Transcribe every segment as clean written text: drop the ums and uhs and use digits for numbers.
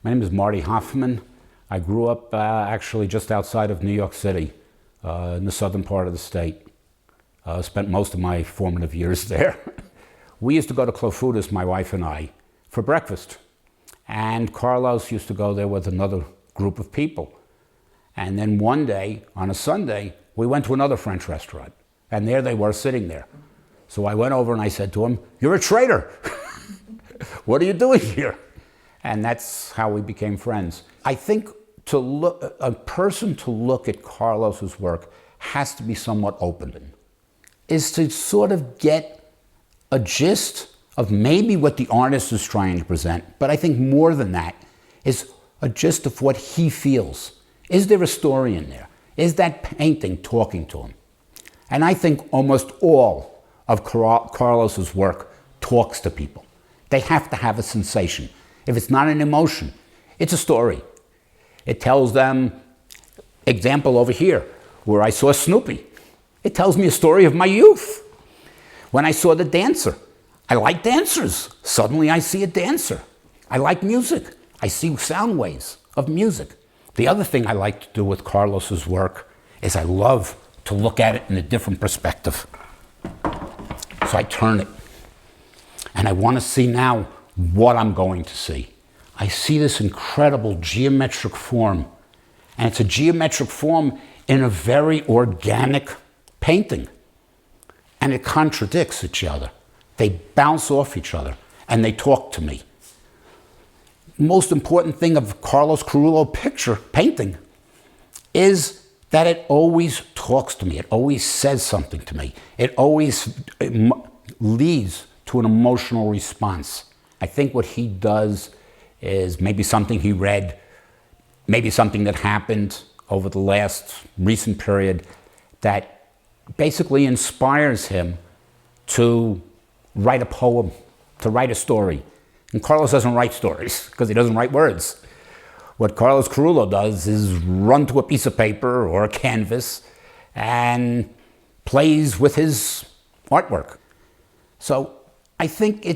My name is Marty Hoffman. I grew up actually just outside of New York City, in the southern part of the state. Spent most of my formative years there. We used to go to Clofutis, my wife and I, for breakfast. And Carlos used to go there with another group of people. And then one day, on a Sunday, we went to another French restaurant. And there they were sitting there. So I went over and I said to him, "You're a traitor. What are you doing here?" And that's how we became friends. I think a person to look at Carlos's work has to be somewhat open, is to sort of get a gist of maybe what the artist is trying to present, but I think more than that is a gist of what he feels. Is there a story in there? Is that painting talking to him? And I think almost all of Carlos's work talks to people. They have to have a sensation. If it's not an emotion, it's a story. It tells them, example over here, where I saw Snoopy. It tells me a story of my youth. When I saw The Dancer, I like dancers. Suddenly I see a dancer. I like music. I see sound waves of music. The other thing I like to do with Carlos's work is I love to look at it in a different perspective. So I turn it, and I want to see now what I'm going to see. I see this incredible geometric form, and it's a geometric form in a very organic painting, and it contradicts each other. They bounce off each other, and they talk to me. Most important thing of Carlos Carulo painting is that it always talks to me. It always says something to me. It always leads to an emotional response. I think what he does is maybe something he read, maybe something that happened over the last recent period that basically inspires him to write a poem, to write a story. And Carlos doesn't write stories because he doesn't write words. What Carlos Carulo does is run to a piece of paper or a canvas and plays with his artwork. So I think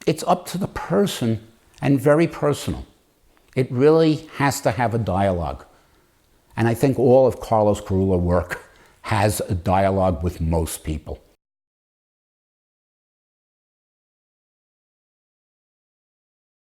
it's up to the person and very personal. It really has to have a dialogue. And I think all of Carlos Carulo's work has a dialogue with most people.